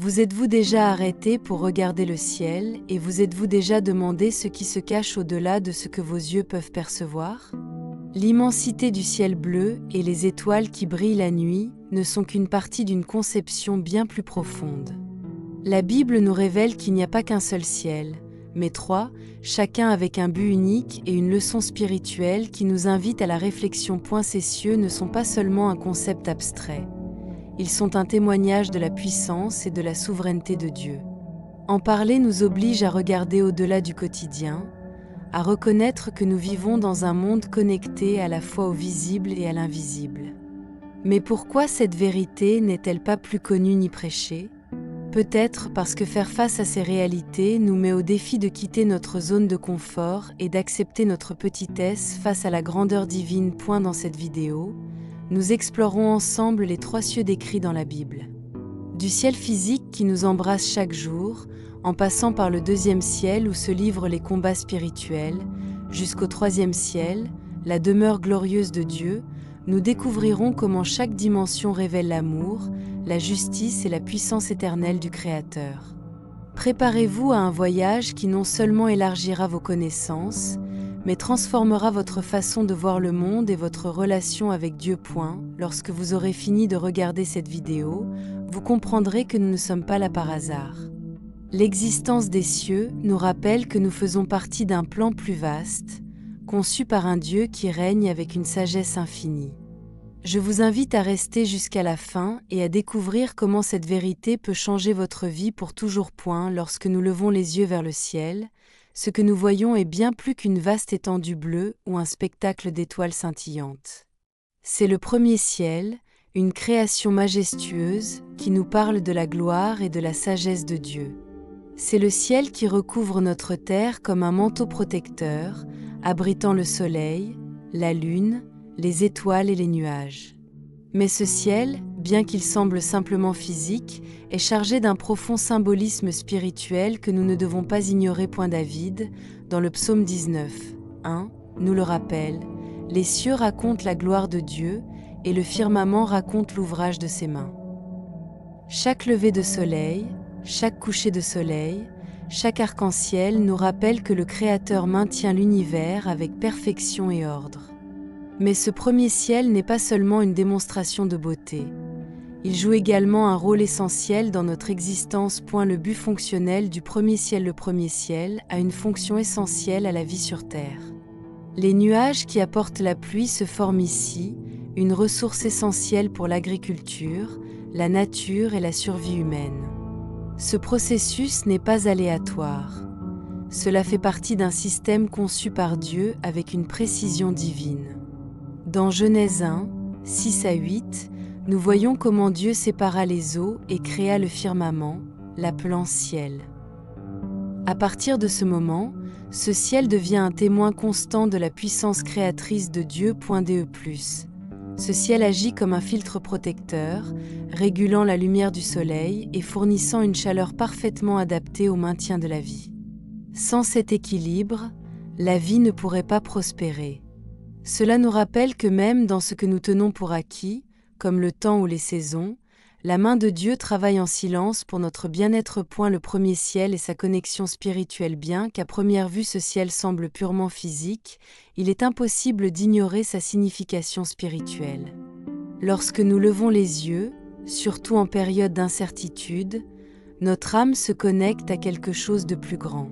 Vous êtes-vous déjà arrêté pour regarder le ciel et vous êtes-vous déjà demandé ce qui se cache au-delà de ce que vos yeux peuvent percevoir? L'immensité du ciel bleu et les étoiles qui brillent la nuit ne sont qu'une partie d'une conception bien plus profonde. La Bible nous révèle qu'il n'y a pas qu'un seul ciel, mais trois, chacun avec un but unique et une leçon spirituelle qui nous invite à la réflexion. Ces cieux ne sont pas seulement un concept abstrait. Ils sont un témoignage de la puissance et de la souveraineté de Dieu. En parler nous oblige à regarder au-delà du quotidien, à reconnaître que nous vivons dans un monde connecté à la fois au visible et à l'invisible. Mais pourquoi cette vérité n'est-elle pas plus connue ni prêchée? Peut-être parce que faire face à ces réalités nous met au défi de quitter notre zone de confort et d'accepter notre petitesse face à la grandeur divine. Dans cette vidéo, nous explorons ensemble les trois cieux décrits dans la Bible. Du ciel physique qui nous embrasse chaque jour, en passant par le deuxième ciel où se livrent les combats spirituels, jusqu'au troisième ciel, la demeure glorieuse de Dieu, nous découvrirons comment chaque dimension révèle l'amour, la justice et la puissance éternelle du Créateur. Préparez-vous à un voyage qui non seulement élargira vos connaissances, mais transformera votre façon de voir le monde et votre relation avec Dieu. Lorsque vous aurez fini de regarder cette vidéo, vous comprendrez que nous ne sommes pas là par hasard. L'existence des cieux nous rappelle que nous faisons partie d'un plan plus vaste, conçu par un Dieu qui règne avec une sagesse infinie. Je vous invite à rester jusqu'à la fin et à découvrir comment cette vérité peut changer votre vie pour toujours. Lorsque nous levons les yeux vers le ciel, ce que nous voyons est bien plus qu'une vaste étendue bleue ou un spectacle d'étoiles scintillantes. C'est le premier ciel, une création majestueuse qui nous parle de la gloire et de la sagesse de Dieu. C'est le ciel qui recouvre notre terre comme un manteau protecteur, abritant le soleil, la lune, les étoiles et les nuages. Mais ce ciel, bien qu'il semble simplement physique, est chargé d'un profond symbolisme spirituel que nous ne devons pas ignorer. David, dans le psaume 19, 1, nous le rappelle, « Les cieux racontent la gloire de Dieu, et le firmament raconte l'ouvrage de ses mains. » Chaque lever de soleil, chaque coucher de soleil, chaque arc-en-ciel nous rappelle que le Créateur maintient l'univers avec perfection et ordre. Mais ce premier ciel n'est pas seulement une démonstration de beauté. Il joue également un rôle essentiel dans notre existence. Le but fonctionnel du premier ciel. Le premier ciel a une fonction essentielle à la vie sur Terre. Les nuages qui apportent la pluie se forment ici, une ressource essentielle pour l'agriculture, la nature et la survie humaine. Ce processus n'est pas aléatoire. Cela fait partie d'un système conçu par Dieu avec une précision divine. Dans Genèse 1, 6 à 8, nous voyons comment Dieu sépara les eaux et créa le firmament, l'appelant ciel. À partir de ce moment, ce ciel devient un témoin constant de la puissance créatrice de Dieu. Ce ciel agit comme un filtre protecteur, régulant la lumière du soleil et fournissant une chaleur parfaitement adaptée au maintien de la vie. Sans cet équilibre, la vie ne pourrait pas prospérer. Cela nous rappelle que même dans ce que nous tenons pour acquis, comme le temps ou les saisons, la main de Dieu travaille en silence pour notre bien-être. Le premier ciel et sa connexion spirituelle. Bien qu'à première vue ce ciel semble purement physique, il est impossible d'ignorer sa signification spirituelle. Lorsque nous levons les yeux, surtout en période d'incertitude, notre âme se connecte à quelque chose de plus grand.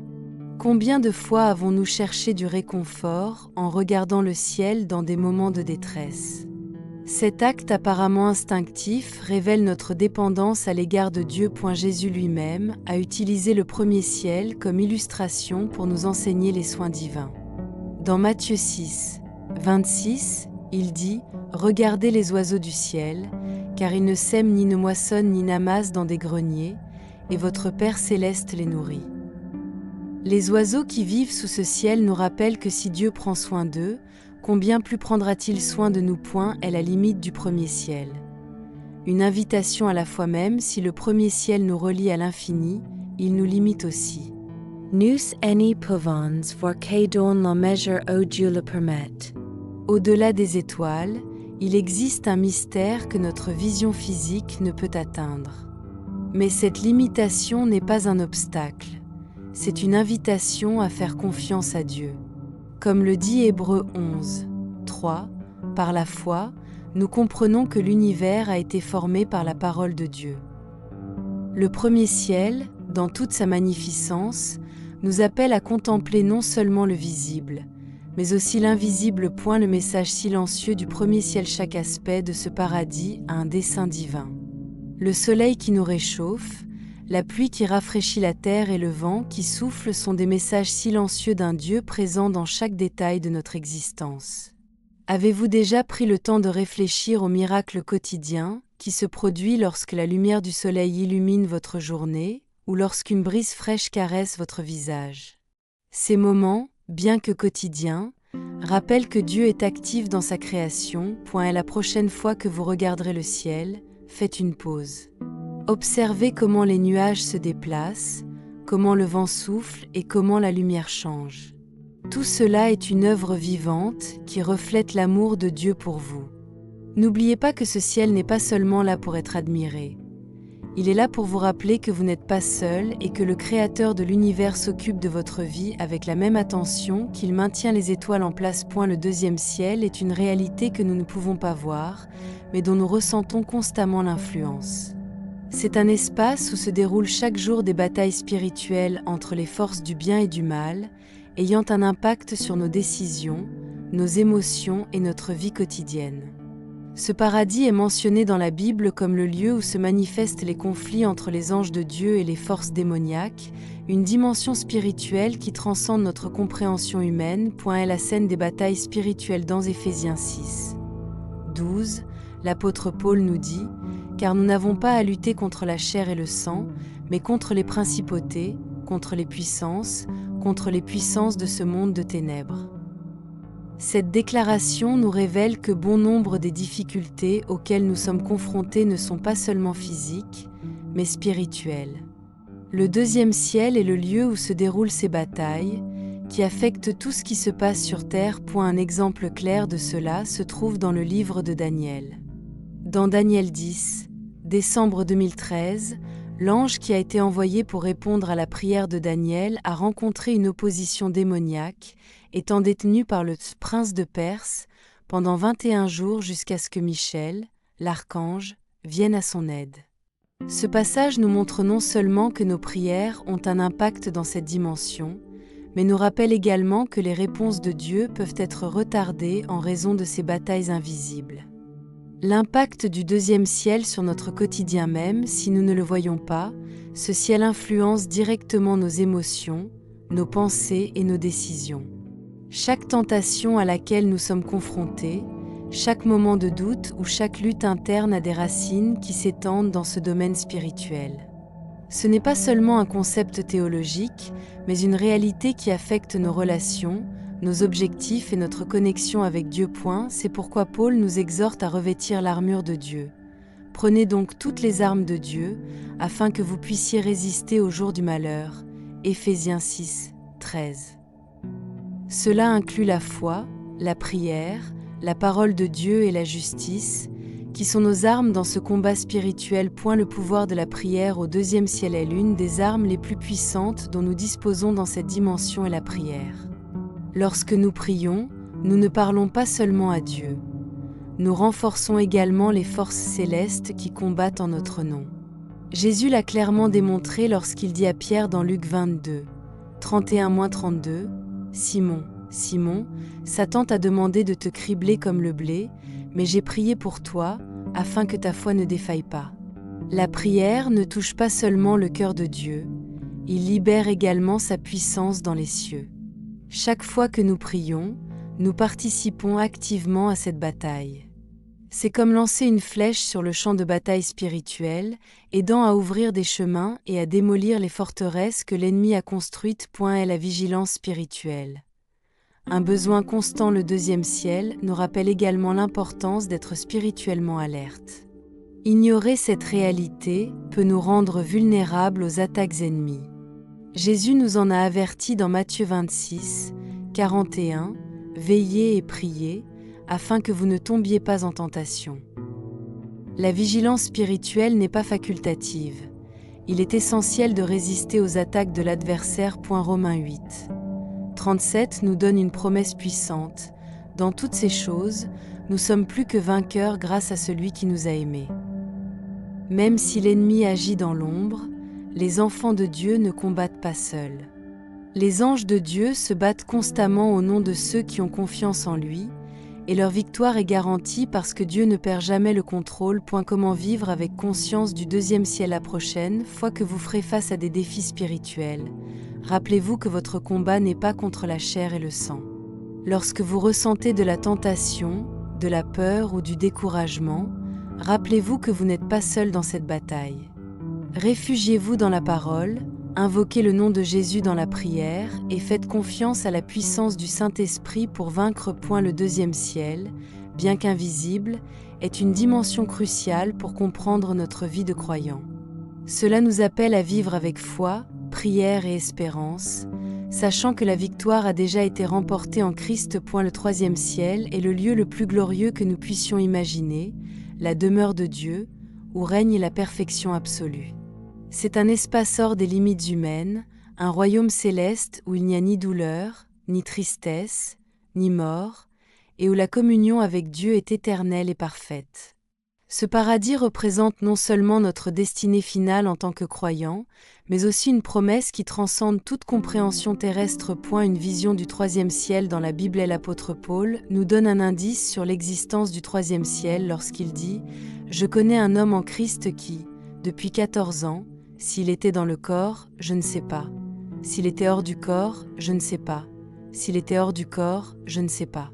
Combien de fois avons-nous cherché du réconfort en regardant le ciel dans des moments de détresse? Cet acte apparemment instinctif révèle notre dépendance à l'égard de Dieu. Jésus lui-même a utilisé le premier ciel comme illustration pour nous enseigner les soins divins. Dans Matthieu 6, 26, il dit « Regardez les oiseaux du ciel, car ils ne sèment ni ne moissonnent ni n'amassent dans des greniers, et votre Père céleste les nourrit. » Les oiseaux qui vivent sous ce ciel nous rappellent que si Dieu prend soin d'eux, combien plus prendra-t-il soin de nous? Est la limite du premier ciel. Une invitation à la fois. Même si le premier ciel nous relie à l'infini, il nous limite aussi. Nous any pouvons voir dans la mesure où Dieu le permet. Au-delà des étoiles, il existe un mystère que notre vision physique ne peut atteindre. Mais cette limitation n'est pas un obstacle, c'est une invitation à faire confiance à Dieu. Comme le dit Hébreux 11, 3, par la foi, nous comprenons que l'univers a été formé par la parole de Dieu. Le premier ciel, dans toute sa magnificence, nous appelle à contempler non seulement le visible, mais aussi l'invisible. Le message silencieux du premier ciel. Chaque aspect de ce paradis a un dessein divin. Le soleil qui nous réchauffe, la pluie qui rafraîchit la terre et le vent qui souffle sont des messages silencieux d'un Dieu présent dans chaque détail de notre existence. Avez-vous déjà pris le temps de réfléchir au miracle quotidien qui se produit lorsque la lumière du soleil illumine votre journée ou lorsqu'une brise fraîche caresse votre visage? Ces moments, bien que quotidiens, rappellent que Dieu est actif dans sa création. Et la prochaine fois que vous regarderez le ciel, faites une pause. Observez comment les nuages se déplacent, comment le vent souffle et comment la lumière change. Tout cela est une œuvre vivante qui reflète l'amour de Dieu pour vous. N'oubliez pas que ce ciel n'est pas seulement là pour être admiré. Il est là pour vous rappeler que vous n'êtes pas seul et que le Créateur de l'univers s'occupe de votre vie avec la même attention qu'il maintient les étoiles en place. Le deuxième ciel est une réalité que nous ne pouvons pas voir, mais dont nous ressentons constamment l'influence. C'est un espace où se déroulent chaque jour des batailles spirituelles entre les forces du bien et du mal, ayant un impact sur nos décisions, nos émotions et notre vie quotidienne. Ce paradis est mentionné dans la Bible comme le lieu où se manifestent les conflits entre les anges de Dieu et les forces démoniaques, une dimension spirituelle qui transcende notre compréhension humaine. Est la scène des batailles spirituelles dans Éphésiens 6, 12. L'apôtre Paul nous dit « Car nous n'avons pas à lutter contre la chair et le sang, mais contre les principautés, contre les puissances de ce monde de ténèbres. » Cette déclaration nous révèle que bon nombre des difficultés auxquelles nous sommes confrontés ne sont pas seulement physiques, mais spirituelles. Le deuxième ciel est le lieu où se déroulent ces batailles, qui affectent tout ce qui se passe sur terre. Un exemple clair de cela se trouve dans le livre de Daniel. Dans Daniel 10, décembre 2013, l'ange qui a été envoyé pour répondre à la prière de Daniel a rencontré une opposition démoniaque, étant détenu par le prince de Perse pendant 21 jours jusqu'à ce que Michel, l'archange, vienne à son aide. Ce passage nous montre non seulement que nos prières ont un impact dans cette dimension, mais nous rappelle également que les réponses de Dieu peuvent être retardées en raison de ces batailles invisibles. L'impact du deuxième ciel sur notre quotidien même, si nous ne le voyons pas, ce ciel influence directement nos émotions, nos pensées et nos décisions. Chaque tentation à laquelle nous sommes confrontés, chaque moment de doute ou chaque lutte interne a des racines qui s'étendent dans ce domaine spirituel. Ce n'est pas seulement un concept théologique, mais une réalité qui affecte nos relations, nos objectifs et notre connexion avec Dieu. C'est pourquoi Paul nous exhorte à revêtir l'armure de Dieu. Prenez donc toutes les armes de Dieu, afin que vous puissiez résister au jour du malheur. Éphésiens 6, 13. Cela inclut la foi, la prière, la parole de Dieu et la justice, qui sont nos armes dans ce combat spirituel. Le pouvoir de la prière au deuxième ciel est l'une des armes les plus puissantes dont nous disposons dans cette dimension est la prière. Lorsque nous prions, nous ne parlons pas seulement à Dieu. Nous renforçons également les forces célestes qui combattent en notre nom. Jésus l'a clairement démontré lorsqu'il dit à Pierre dans Luc 22, 31-32, « Simon, Simon, Satan t'a demandé de te cribler comme le blé, mais j'ai prié pour toi, afin que ta foi ne défaille pas. » La prière ne touche pas seulement le cœur de Dieu, il libère également sa puissance dans les cieux. Chaque fois que nous prions, nous participons activement à cette bataille. C'est comme lancer une flèche sur le champ de bataille spirituel, aidant à ouvrir des chemins et à démolir les forteresses que l'ennemi a construites. Est la vigilance spirituelle. Un besoin constant. Le deuxième ciel nous rappelle également l'importance d'être spirituellement alerte. Ignorer cette réalité peut nous rendre vulnérables aux attaques ennemies. Jésus nous en a avertis dans Matthieu 26, 41, « Veillez et priez, afin que vous ne tombiez pas en tentation. » La vigilance spirituelle n'est pas facultative. Il est essentiel de résister aux attaques de l'adversaire. Romains 8. 37 nous donne une promesse puissante. Dans toutes ces choses, nous sommes plus que vainqueurs grâce à celui qui nous a aimés. Même si l'ennemi agit dans l'ombre, les enfants de Dieu ne combattent pas seuls. Les anges de Dieu se battent constamment au nom de ceux qui ont confiance en lui, et leur victoire est garantie parce que Dieu ne perd jamais le contrôle. Comment vivre avec conscience du deuxième ciel? La prochaine fois que vous ferez face à des défis spirituels, rappelez-vous que votre combat n'est pas contre la chair et le sang. Lorsque vous ressentez de la tentation, de la peur ou du découragement, rappelez-vous que vous n'êtes pas seul dans cette bataille. Réfugiez-vous dans la parole, invoquez le nom de Jésus dans la prière et faites confiance à la puissance du Saint-Esprit pour vaincre. Le deuxième ciel, bien qu'invisible, est une dimension cruciale pour comprendre notre vie de croyant. Cela nous appelle à vivre avec foi, prière et espérance, sachant que la victoire a déjà été remportée en Christ. Le troisième ciel est le lieu le plus glorieux que nous puissions imaginer, la demeure de Dieu, où règne la perfection absolue. C'est un espace hors des limites humaines, un royaume céleste où il n'y a ni douleur, ni tristesse, ni mort, et où la communion avec Dieu est éternelle et parfaite. Ce paradis représente non seulement notre destinée finale en tant que croyants, mais aussi une promesse qui transcende toute compréhension terrestre. Une vision du troisième ciel dans la Bible. L'apôtre Paul nous donne un indice sur l'existence du troisième ciel lorsqu'il dit « Je connais un homme en Christ qui, depuis 14 ans, s'il était dans le corps, je ne sais pas. S'il était hors du corps, je ne sais pas. S'il était hors du corps, je ne sais pas.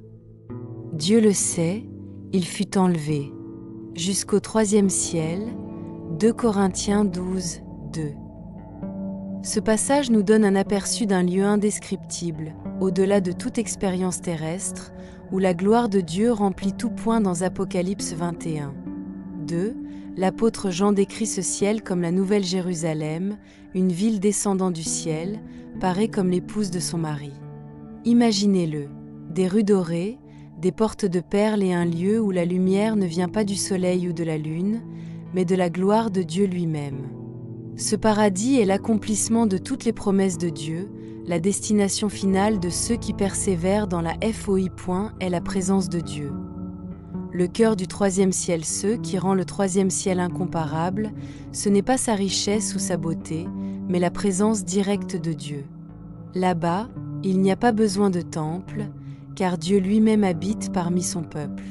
Dieu le sait, il fut enlevé. Jusqu'au troisième ciel. 2 Corinthiens 12, 2. Ce passage nous donne un aperçu d'un lieu indescriptible, au-delà de toute expérience terrestre, où la gloire de Dieu remplit tout point. Dans Apocalypse 21. 2. L'apôtre Jean décrit ce ciel comme la Nouvelle Jérusalem, une ville descendant du ciel, parée comme l'épouse de son mari. Imaginez-le, des rues dorées, des portes de perles et un lieu où la lumière ne vient pas du soleil ou de la lune, mais de la gloire de Dieu lui-même. Ce paradis est l'accomplissement de toutes les promesses de Dieu, la destination finale de ceux qui persévèrent dans la foi. Est la présence de Dieu. Le cœur du troisième ciel, ce qui rend le troisième ciel incomparable, ce n'est pas sa richesse ou sa beauté, mais la présence directe de Dieu. Là-bas, il n'y a pas besoin de temple, car Dieu lui-même habite parmi son peuple.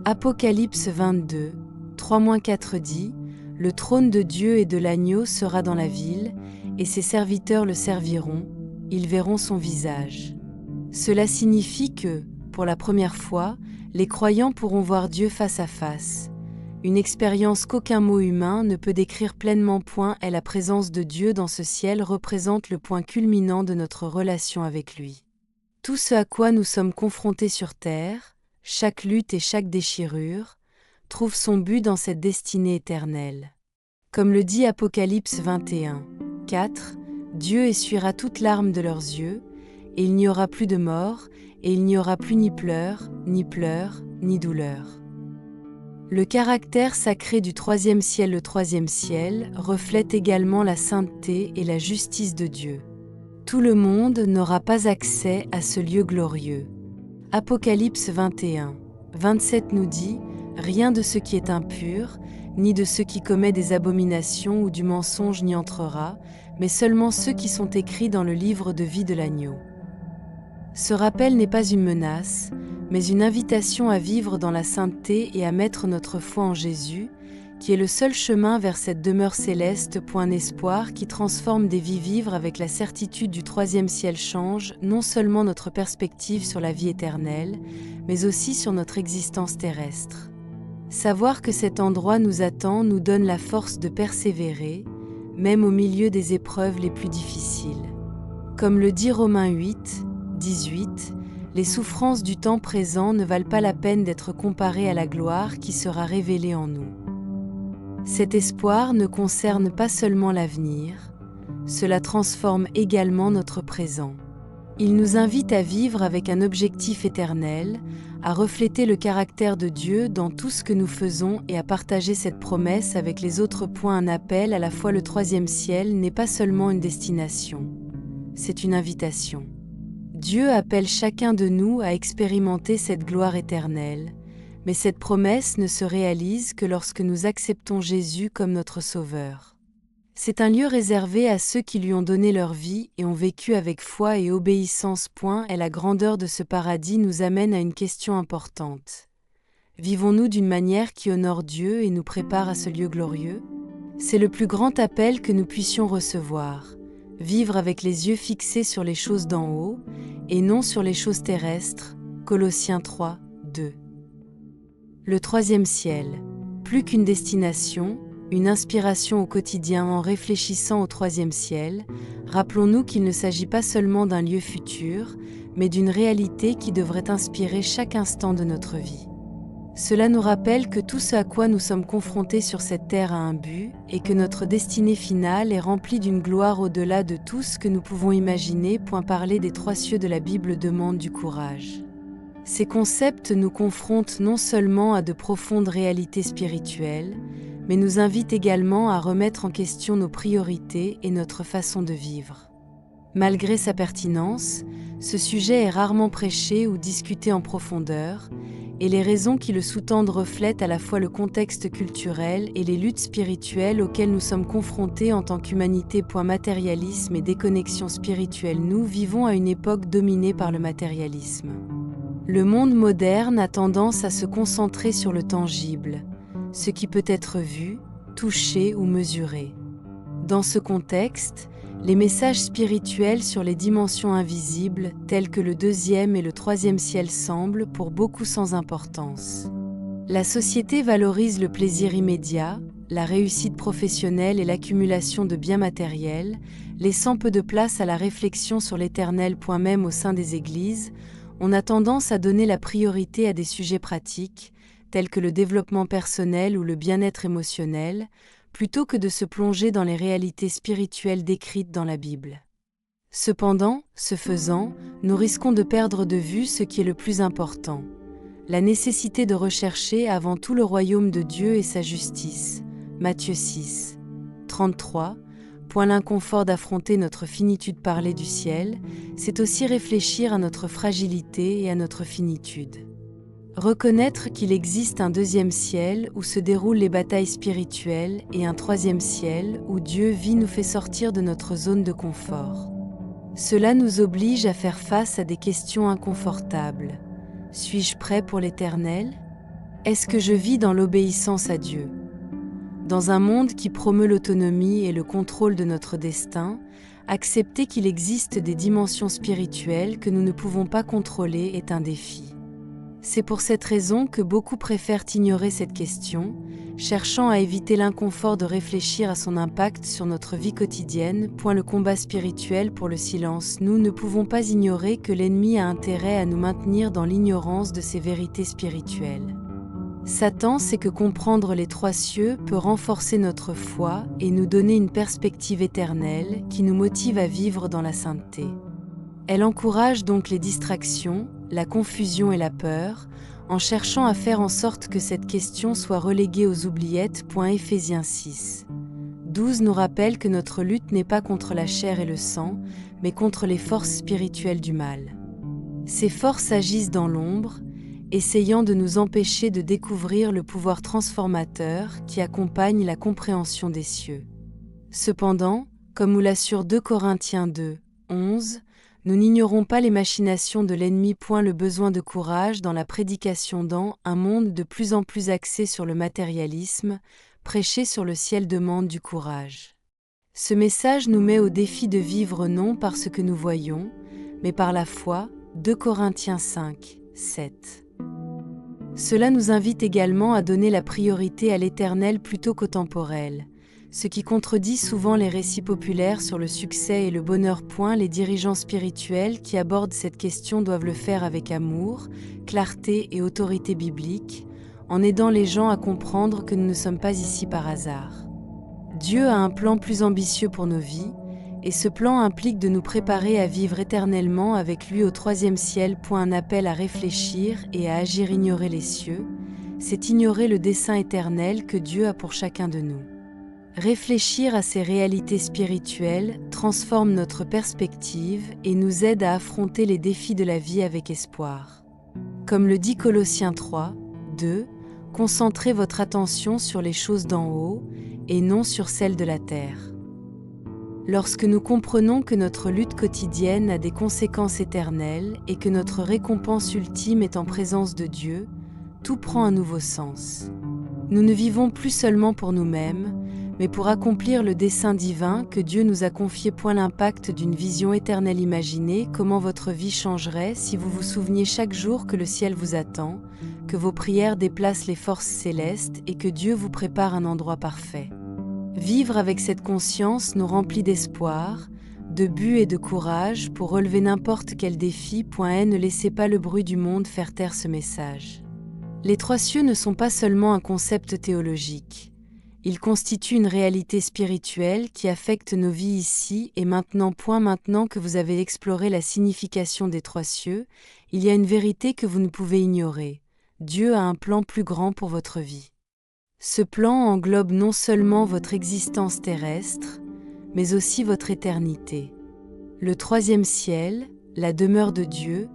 Apocalypse 22, 3-4 dit « Le trône de Dieu et de l'agneau sera dans la ville, et ses serviteurs le serviront, ils verront son visage. » Cela signifie que, pour la première fois, les croyants pourront voir Dieu face à face. Une expérience qu'aucun mot humain ne peut décrire pleinement. Et la présence de Dieu dans ce ciel représente le point culminant de notre relation avec lui. Tout ce à quoi nous sommes confrontés sur terre, chaque lutte et chaque déchirure, trouve son but dans cette destinée éternelle. Comme le dit Apocalypse 21, 4, Dieu essuiera toute larme de leurs yeux, et il n'y aura plus de mort, et il n'y aura plus ni pleurs, ni douleur. Le caractère sacré du troisième ciel. Le troisième ciel reflète également la sainteté et la justice de Dieu. Tout le monde n'aura pas accès à ce lieu glorieux. Apocalypse 21, 27 nous dit « Rien de ce qui est impur, ni de ce qui commet des abominations ou du mensonge n'y entrera, mais seulement ceux qui sont écrits dans le livre de vie de l'agneau. » Ce rappel n'est pas une menace, mais une invitation à vivre dans la sainteté et à mettre notre foi en Jésus, qui est le seul chemin vers cette demeure céleste. Un espoir qui transforme des vies. Vivre avec la certitude du troisième ciel change non seulement notre perspective sur la vie éternelle, mais aussi sur notre existence terrestre. Savoir que cet endroit nous attend nous donne la force de persévérer, même au milieu des épreuves les plus difficiles. Comme le dit Romains 8, 18, les souffrances du temps présent ne valent pas la peine d'être comparées à la gloire qui sera révélée en nous. Cet espoir ne concerne pas seulement l'avenir, cela transforme également notre présent. Il nous invite à vivre avec un objectif éternel, à refléter le caractère de Dieu dans tout ce que nous faisons et à partager cette promesse avec les autres. Un appel à la fois. Le troisième ciel n'est pas seulement une destination, c'est une invitation. Dieu appelle chacun de nous à expérimenter cette gloire éternelle, mais cette promesse ne se réalise que lorsque nous acceptons Jésus comme notre Sauveur. C'est un lieu réservé à ceux qui lui ont donné leur vie et ont vécu avec foi et obéissance. Et la grandeur de ce paradis nous amène à une question importante. Vivons-nous d'une manière qui honore Dieu et nous prépare à ce lieu glorieux? C'est le plus grand appel que nous puissions recevoir. Vivre avec les yeux fixés sur les choses d'en haut et non sur les choses terrestres. Colossiens 3, 2. Le troisième ciel, plus qu'une destination, une inspiration au quotidien. En réfléchissant au troisième ciel, rappelons-nous qu'il ne s'agit pas seulement d'un lieu futur, mais d'une réalité qui devrait inspirer chaque instant de notre vie. Cela nous rappelle que tout ce à quoi nous sommes confrontés sur cette terre a un but, et que notre destinée finale est remplie d'une gloire au-delà de tout ce que nous pouvons imaginer. Parler des trois cieux de la Bible demande du courage. Ces concepts nous confrontent non seulement à de profondes réalités spirituelles, mais nous invitent également à remettre en question nos priorités et notre façon de vivre. Malgré sa pertinence, ce sujet est rarement prêché ou discuté en profondeur, et les raisons qui le sous-tendent reflètent à la fois le contexte culturel et les luttes spirituelles auxquelles nous sommes confrontés en tant qu'humanité. Matérialisme et déconnexion spirituelle. Nous vivons à une époque dominée par le matérialisme. Le monde moderne a tendance à se concentrer sur le tangible, ce qui peut être vu, touché ou mesuré. Dans ce contexte, les messages spirituels sur les dimensions invisibles, tels que le deuxième et le troisième ciel, semblent pour beaucoup sans importance. La société valorise le plaisir immédiat, la réussite professionnelle et l'accumulation de biens matériels, laissant peu de place à la réflexion sur l'éternel. Même au sein des églises, on a tendance à donner la priorité à des sujets pratiques, tels que le développement personnel ou le bien-être émotionnel, plutôt que de se plonger dans les réalités spirituelles décrites dans la Bible. Cependant, ce faisant, nous risquons de perdre de vue ce qui est le plus important, la nécessité de rechercher avant tout le royaume de Dieu et sa justice. Matthieu 6, 33. L'inconfort d'affronter notre finitude. Parler du ciel, c'est aussi réfléchir à notre fragilité et à notre finitude. Reconnaître qu'il existe un deuxième ciel où se déroulent les batailles spirituelles et un troisième ciel où Dieu vit nous fait sortir de notre zone de confort. Cela nous oblige à faire face à des questions inconfortables. Suis-je prêt pour l'éternel? Est-ce que je vis dans l'obéissance à Dieu? Dans un monde qui promeut l'autonomie et le contrôle de notre destin, accepter qu'il existe des dimensions spirituelles que nous ne pouvons pas contrôler est un défi. C'est pour cette raison que beaucoup préfèrent ignorer cette question, cherchant à éviter l'inconfort de réfléchir à son impact sur notre vie quotidienne. Le combat spirituel pour le silence. Nous ne pouvons pas ignorer que l'ennemi a intérêt à nous maintenir dans l'ignorance de ces vérités spirituelles. Satan sait que comprendre les trois cieux peut renforcer notre foi et nous donner une perspective éternelle qui nous motive à vivre dans la sainteté. Elle encourage donc les distractions, la confusion et la peur, en cherchant à faire en sorte que cette question soit reléguée aux oubliettes. Éphésiens 6, 12 nous rappelle que notre lutte n'est pas contre la chair et le sang, mais contre les forces spirituelles du mal. Ces forces agissent dans l'ombre, essayant de nous empêcher de découvrir le pouvoir transformateur qui accompagne la compréhension des cieux. Cependant, comme nous l'assure 2 Corinthiens 2, 11, nous n'ignorons pas les machinations de l'ennemi. Le besoin de courage dans la prédication. Dans un monde de plus en plus axé sur le matérialisme, prêcher sur le ciel demande du courage. Ce message nous met au défi de vivre non par ce que nous voyons, mais par la foi. 2 Corinthiens 5, 7. Cela nous invite également à donner la priorité à l'éternel plutôt qu'au temporel, ce qui contredit souvent les récits populaires sur le succès et le bonheur. Les dirigeants spirituels qui abordent cette question doivent le faire avec amour, clarté et autorité biblique, en aidant les gens à comprendre que nous ne sommes pas ici par hasard. Dieu a un plan plus ambitieux pour nos vies, et ce plan implique de nous préparer à vivre éternellement avec lui au troisième ciel. Un appel à réfléchir et à agir. Ignorer les cieux, c'est ignorer le dessein éternel que Dieu a pour chacun de nous. Réfléchir à ces réalités spirituelles transforme notre perspective et nous aide à affronter les défis de la vie avec espoir. Comme le dit Colossiens 3, 2, concentrez votre attention sur les choses d'en haut et non sur celles de la terre. Lorsque nous comprenons que notre lutte quotidienne a des conséquences éternelles et que notre récompense ultime est en présence de Dieu, tout prend un nouveau sens. Nous ne vivons plus seulement pour nous-mêmes, mais pour accomplir le dessein divin que Dieu nous a confié. L'impact d'une vision éternelle. Imaginez comment votre vie changerait si vous vous souveniez chaque jour que le ciel vous attend, que vos prières déplacent les forces célestes et que Dieu vous prépare un endroit parfait. Vivre avec cette conscience nous remplit d'espoir, de but et de courage pour relever n'importe quel défi. Ne laissez pas le bruit du monde faire taire ce message. Les trois cieux ne sont pas seulement un concept théologique. Ils constituent une réalité spirituelle qui affecte nos vies ici et maintenant. Maintenant que vous avez exploré la signification des trois cieux, il y a une vérité que vous ne pouvez ignorer. Dieu a un plan plus grand pour votre vie. Ce plan englobe non seulement votre existence terrestre, mais aussi votre éternité. Le troisième ciel, la demeure de Dieu,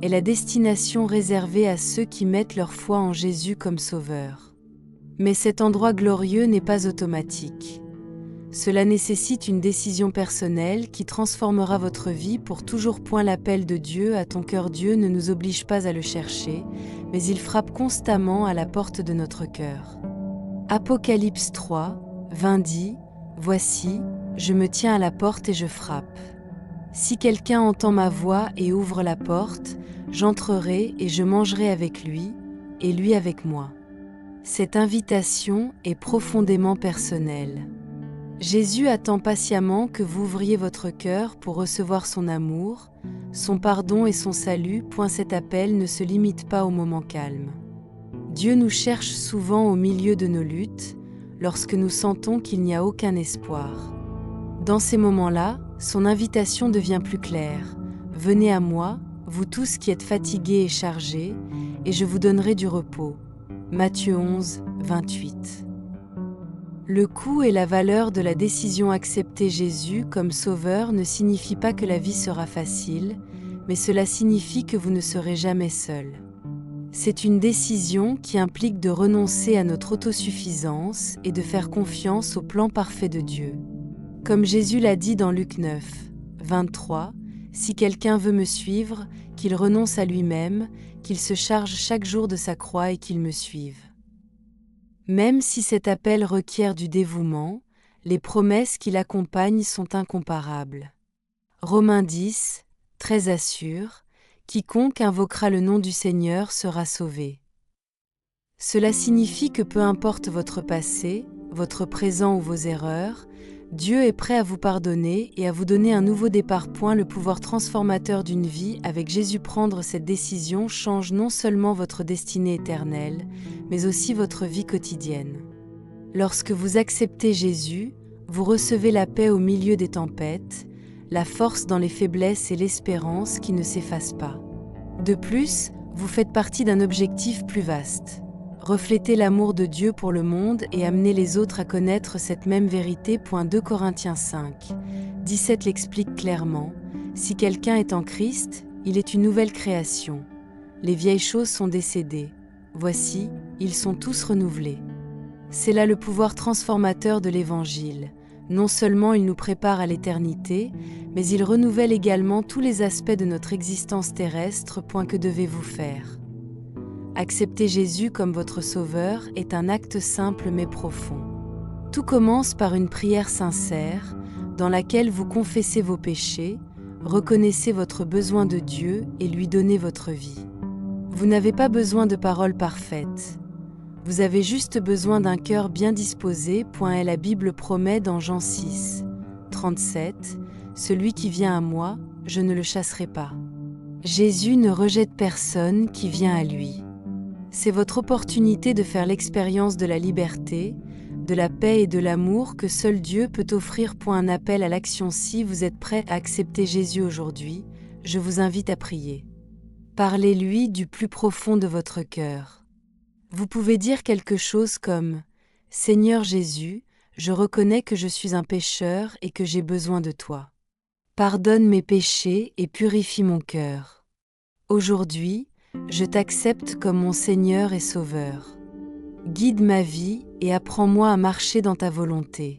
est la destination réservée à ceux qui mettent leur foi en Jésus comme sauveur. Mais cet endroit glorieux n'est pas automatique. Cela nécessite une décision personnelle qui transformera votre vie pour toujours. L'appel de Dieu à ton cœur. Dieu ne nous oblige pas à le chercher, mais il frappe constamment à la porte de notre cœur. Apocalypse 3, 20 dit « Voici, je me tiens à la porte et je frappe. Si quelqu'un entend ma voix et ouvre la porte, j'entrerai et je mangerai avec lui, et lui avec moi. » Cette invitation est profondément personnelle. Jésus attend patiemment que vous ouvriez votre cœur pour recevoir son amour, son pardon et son salut. Cet appel ne se limite pas au moment calme. Dieu nous cherche souvent au milieu de nos luttes, lorsque nous sentons qu'il n'y a aucun espoir. Dans ces moments-là, son invitation devient plus claire. « Venez à moi, vous tous qui êtes fatigués et chargés, et je vous donnerai du repos. » Matthieu 11, 28. Le coût et la valeur de la décision d'accepter Jésus comme sauveur ne signifie pas que la vie sera facile, mais cela signifie que vous ne serez jamais seul. C'est une décision qui implique de renoncer à notre autosuffisance et de faire confiance au plan parfait de Dieu. Comme Jésus l'a dit dans Luc 9, 23, « Si quelqu'un veut me suivre, qu'il renonce à lui-même, qu'il se charge chaque jour de sa croix et qu'il me suive. » Même si cet appel requiert du dévouement, les promesses qui l'accompagnent sont incomparables. Romains 10, 13 assure, « Quiconque invoquera le nom du Seigneur sera sauvé. » Cela signifie que peu importe votre passé, votre présent ou vos erreurs, Dieu est prêt à vous pardonner et à vous donner un nouveau départ. Le pouvoir transformateur d'une vie avec Jésus. Prendre cette décision change non seulement votre destinée éternelle, mais aussi votre vie quotidienne. Lorsque vous acceptez Jésus, vous recevez la paix au milieu des tempêtes, la force dans les faiblesses et l'espérance qui ne s'effacent pas. De plus, vous faites partie d'un objectif plus vaste. Refléter l'amour de Dieu pour le monde et amener les autres à connaître cette même vérité. 2 Corinthiens 5, 17 l'explique clairement. Si quelqu'un est en Christ, il est une nouvelle création. Les vieilles choses sont décédées. Voici, ils sont tous renouvelés. C'est là le pouvoir transformateur de l'Évangile. Non seulement il nous prépare à l'éternité, mais il renouvelle également tous les aspects de notre existence terrestre. Que devez-vous faire ? Accepter Jésus comme votre sauveur est un acte simple mais profond. Tout commence par une prière sincère, dans laquelle vous confessez vos péchés, reconnaissez votre besoin de Dieu et lui donnez votre vie. Vous n'avez pas besoin de paroles parfaites. Vous avez juste besoin d'un cœur bien disposé. Et la Bible promet dans Jean 6, 37, « Celui qui vient à moi, je ne le chasserai pas. » Jésus ne rejette personne qui vient à lui. C'est votre opportunité de faire l'expérience de la liberté, de la paix et de l'amour que seul Dieu peut offrir. Un appel à l'action. Si vous êtes prêt à accepter Jésus aujourd'hui, je vous invite à prier. Parlez-lui du plus profond de votre cœur. Vous pouvez dire quelque chose comme « Seigneur Jésus, je reconnais que je suis un pécheur et que j'ai besoin de toi. Pardonne mes péchés et purifie mon cœur. Aujourd'hui, je t'accepte comme mon Seigneur et Sauveur. Guide ma vie et apprends-moi à marcher dans ta volonté.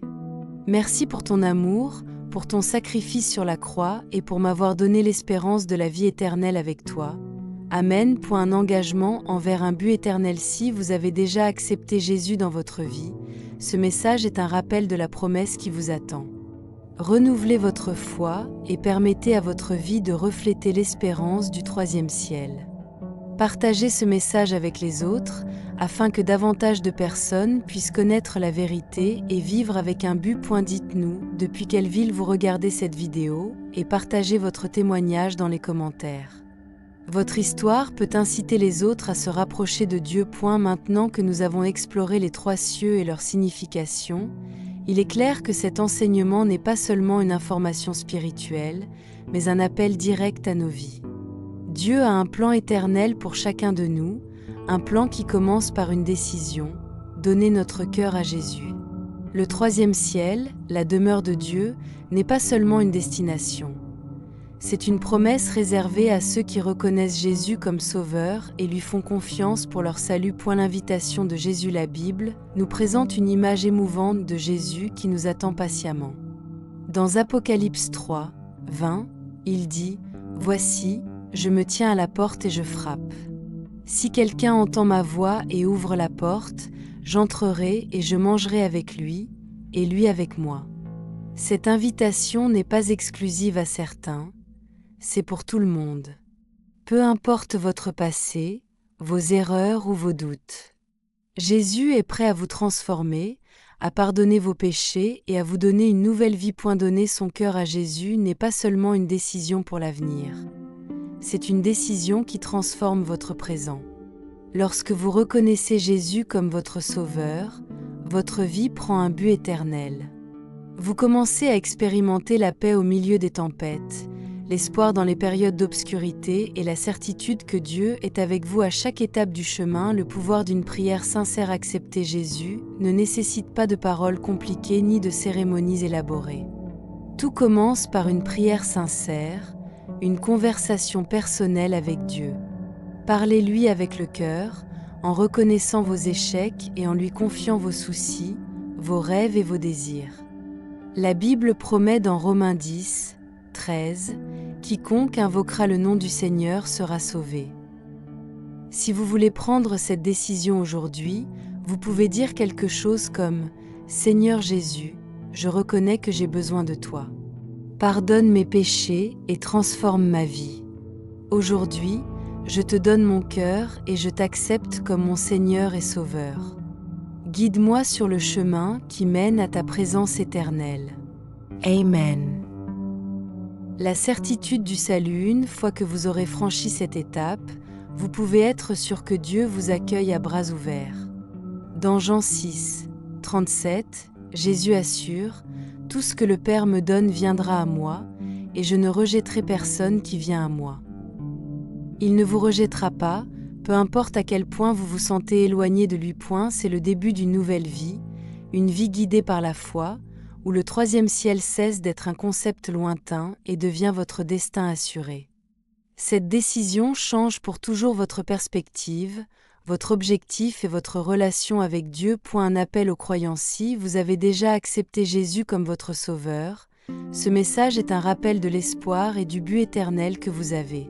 Merci pour ton amour, pour ton sacrifice sur la croix et pour m'avoir donné l'espérance de la vie éternelle avec toi. Amen. Un engagement envers un but éternel. Si vous avez déjà accepté Jésus dans votre vie, ce message est un rappel de la promesse qui vous attend. Renouvelez votre foi et permettez à votre vie de refléter l'espérance du troisième ciel. Partagez ce message avec les autres afin que davantage de personnes puissent connaître la vérité et vivre avec un but. Dites-nous depuis quelle ville vous regardez cette vidéo et partagez votre témoignage dans les commentaires. Votre histoire peut inciter les autres à se rapprocher de Dieu. Maintenant que nous avons exploré les trois cieux et leur signification, il est clair que cet enseignement n'est pas seulement une information spirituelle, mais un appel direct à nos vies. Dieu a un plan éternel pour chacun de nous, un plan qui commence par une décision, donner notre cœur à Jésus. Le troisième ciel, la demeure de Dieu, n'est pas seulement une destination. C'est une promesse réservée à ceux qui reconnaissent Jésus comme Sauveur et lui font confiance pour leur salut. L'invitation de Jésus. La Bible nous présente une image émouvante de Jésus qui nous attend patiemment. Dans Apocalypse 3, 20, il dit « Voici, je me tiens à la porte et je frappe. Si quelqu'un entend ma voix et ouvre la porte, j'entrerai et je mangerai avec lui, et lui avec moi. » Cette invitation n'est pas exclusive à certains, c'est pour tout le monde. Peu importe votre passé, vos erreurs ou vos doutes. Jésus est prêt à vous transformer, à pardonner vos péchés et à vous donner une nouvelle vie. Donner son cœur à Jésus n'est pas seulement une décision pour l'avenir. C'est une décision qui transforme votre présent. Lorsque vous reconnaissez Jésus comme votre Sauveur, votre vie prend un but éternel. Vous commencez à expérimenter la paix au milieu des tempêtes, l'espoir dans les périodes d'obscurité et la certitude que Dieu est avec vous à chaque étape du chemin. Le pouvoir d'une prière sincère. Accepter Jésus ne nécessite pas de paroles compliquées ni de cérémonies élaborées. Tout commence par une prière sincère, une conversation personnelle avec Dieu. Parlez-lui avec le cœur, en reconnaissant vos échecs et en lui confiant vos soucis, vos rêves et vos désirs. La Bible promet dans Romains 10, 13, « Quiconque invoquera le nom du Seigneur sera sauvé. » Si vous voulez prendre cette décision aujourd'hui, vous pouvez dire quelque chose comme « Seigneur Jésus, je reconnais que j'ai besoin de toi. Pardonne mes péchés et transforme ma vie. Aujourd'hui, je te donne mon cœur et je t'accepte comme mon Seigneur et Sauveur. Guide-moi sur le chemin qui mène à ta présence éternelle. Amen. La certitude du salut. Une fois que vous aurez franchi cette étape, vous pouvez être sûr que Dieu vous accueille à bras ouverts. Dans Jean 6, 37, Jésus assure « Tout ce que le Père me donne viendra à moi, et je ne rejetterai personne qui vient à moi. » Il ne vous rejettera pas, peu importe à quel point vous vous sentez éloigné de lui. C'est le début d'une nouvelle vie, une vie guidée par la foi, où le troisième ciel cesse d'être un concept lointain et devient votre destin assuré. Cette décision change pour toujours votre perspective, votre objectif et votre relation avec Dieu. Un appel aux croyants. Si vous avez déjà accepté Jésus comme votre Sauveur, ce message est un rappel de l'espoir et du but éternel que vous avez.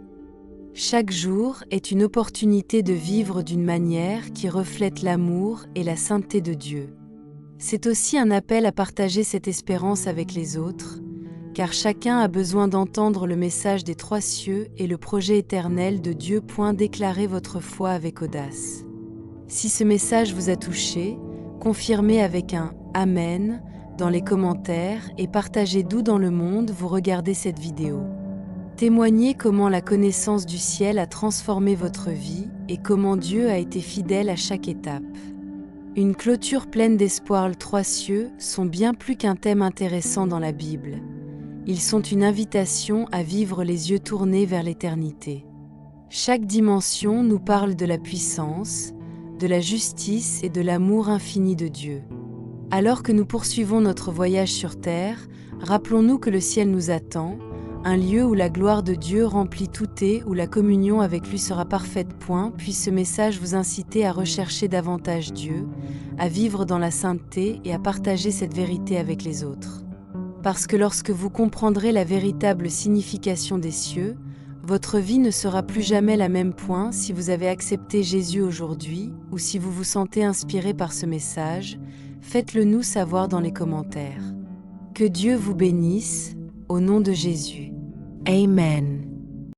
Chaque jour est une opportunité de vivre d'une manière qui reflète l'amour et la sainteté de Dieu. C'est aussi un appel à partager cette espérance avec les autres, car chacun a besoin d'entendre le message des trois cieux et le projet éternel de Dieu. Déclarez votre foi avec audace. Si ce message vous a touché, confirmez avec un « Amen » dans les commentaires et partagez d'où dans le monde vous regardez cette vidéo. Témoignez comment la connaissance du ciel a transformé votre vie et comment Dieu a été fidèle à chaque étape. Une clôture pleine d'espoir. Les 3 cieux sont bien plus qu'un thème intéressant dans la Bible. Ils sont une invitation à vivre les yeux tournés vers l'éternité. Chaque dimension nous parle de la puissance, de la justice et de l'amour infini de Dieu. Alors que nous poursuivons notre voyage sur terre, rappelons-nous que le ciel nous attend, un lieu où la gloire de Dieu remplit tout et où la communion avec lui sera parfaite. Puisse ce message vous inciter à rechercher davantage Dieu, à vivre dans la sainteté et à partager cette vérité avec les autres. Parce que lorsque vous comprendrez la véritable signification des cieux, votre vie ne sera plus jamais la même. Si vous avez accepté Jésus aujourd'hui ou si vous vous sentez inspiré par ce message, faites-le nous savoir dans les commentaires. Que Dieu vous bénisse, au nom de Jésus. Amen.